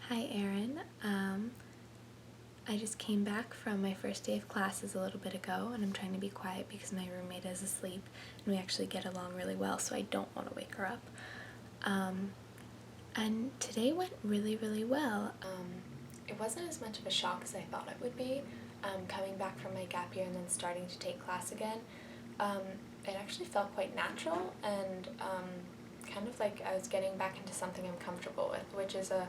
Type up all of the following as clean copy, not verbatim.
Hi Erin. I just came back from my first day of classes a little bit ago, and I'm trying to be quiet because my roommate is asleep and we actually get along really well, so I don't want to wake her up. And today went really well. It wasn't as much of a shock as I thought it would be, coming back from my gap year and then starting to take class again. It actually felt quite natural and kind of like I was getting back into something I'm comfortable with, which is a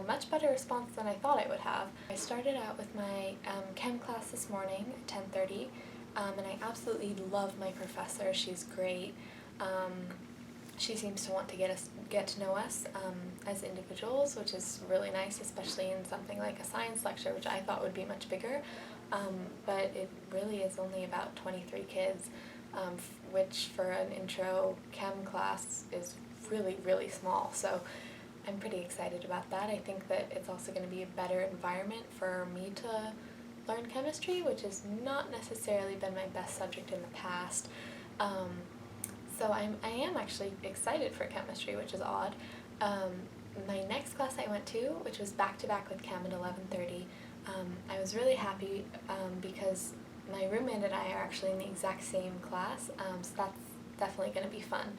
much better response than I thought I would have. I started out with my chem class this morning at 10:30, and I absolutely love my professor. She's great. She seems to want to get to know us as individuals, which is really nice, especially in something like a science lecture, which I thought would be much bigger, but it really is only about 23 kids, which for an intro chem class is really small. So I'm pretty excited about that. I think that it's also going to be a better environment for me to learn chemistry, which has not necessarily been my best subject in the past. So I am actually excited for chemistry, which is odd. My next class I went to, which was back-to-back with chem at 11:30, I was really happy because my roommate and I are actually in the exact same class, so that's definitely going to be fun.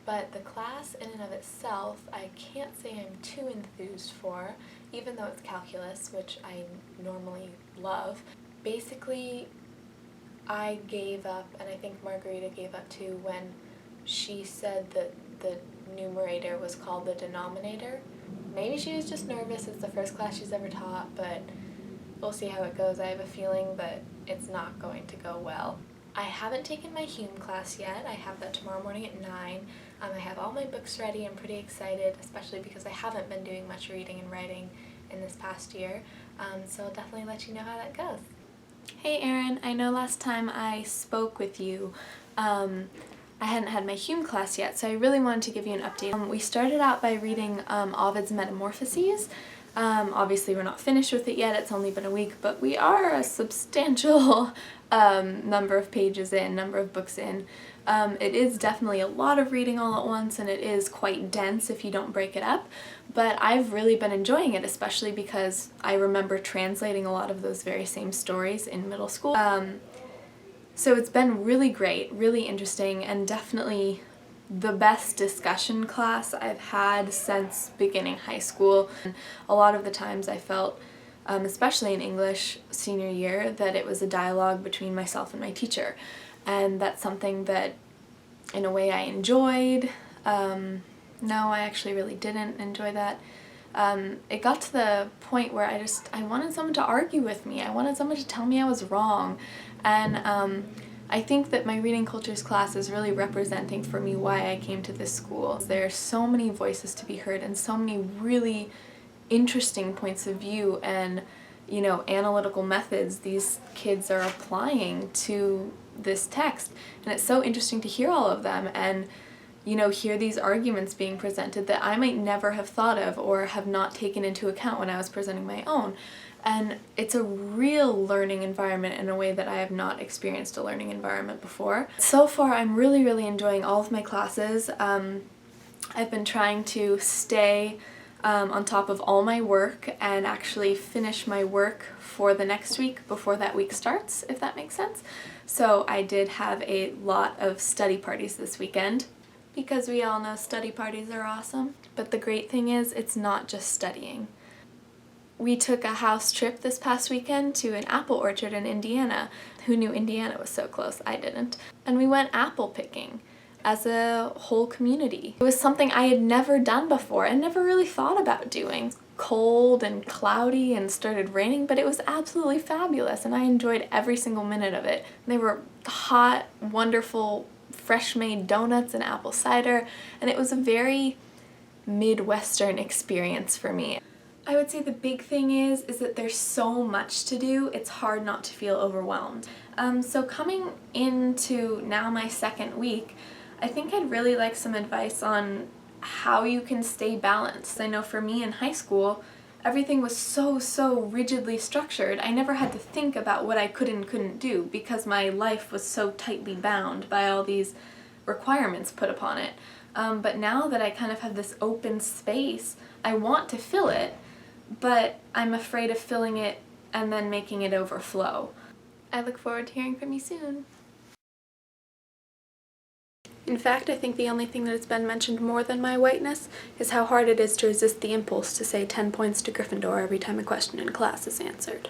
But the class in and of itself, I can't say I'm too enthused for, even though it's calculus, which I normally love. Basically, I gave up, and I think Margarita gave up too, when she said that the numerator was called the denominator. Maybe she was just nervous, it's the first class she's ever taught, but we'll see how it goes. I have a feeling that it's not going to go well. I haven't taken my Hume class yet. I have that tomorrow morning at 9. I have all my books ready. I'm pretty excited, especially because I haven't been doing much reading and writing in this past year, so I'll definitely let you know how that goes. Hey Erin, I know last time I spoke with you, I hadn't had my Hume class yet, so I really wanted to give you an update. We started out by reading Ovid's Metamorphoses. Obviously we're not finished with it yet, it's only been a week, but we are a substantial number of pages in, number of books in. It is definitely a lot of reading all at once, and it is quite dense if you don't break it up, but I've really been enjoying it, especially because I remember translating a lot of those very same stories in middle school. So it's been really great, really interesting, and definitely the best discussion class I've had since beginning high school. And a lot of the times I felt, especially in English senior year, that it was a dialogue between myself and my teacher. And that's something that, in a way, I enjoyed. No, I actually really didn't enjoy that. It got to the point where I wanted someone to argue with me. I wanted someone to tell me I was wrong. And I think that my reading cultures class is really representing for me why I came to this school. There are so many voices to be heard and so many really interesting points of view and, you know, analytical methods these kids are applying to this text. And it's so interesting to hear all of them and, you know, hear these arguments being presented that I might never have thought of or have not taken into account when I was presenting my own. And it's a real learning environment in a way that I have not experienced a learning environment before. So far I'm really enjoying all of my classes. I've been trying to stay on top of all my work and actually finish my work for the next week before that week starts, if that makes sense. So I did have a lot of study parties this weekend, because we all know study parties are awesome. But the great thing is, it's not just studying. We took a house trip this past weekend to an apple orchard in Indiana. Who knew Indiana was so close? I didn't. And we went apple picking as a whole community. It was something I had never done before and never really thought about doing. Cold and cloudy and started raining, but it was absolutely fabulous and I enjoyed every single minute of it. They were hot, wonderful, fresh-made donuts and apple cider, and it was a very Midwestern experience for me. I would say the big thing is that there's so much to do, it's hard not to feel overwhelmed. So coming into now my second week, I think I'd really like some advice on how you can stay balanced. I know for me in high school, everything was so rigidly structured. I never had to think about what I could and couldn't do because my life was so tightly bound by all these requirements put upon it. But now that I kind of have this open space, I want to fill it, but I'm afraid of filling it and then making it overflow. I look forward to hearing from you soon. In fact, I think the only thing that has been mentioned more than my whiteness is how hard it is to resist the impulse to say 10 points to Gryffindor every time a question in class is answered.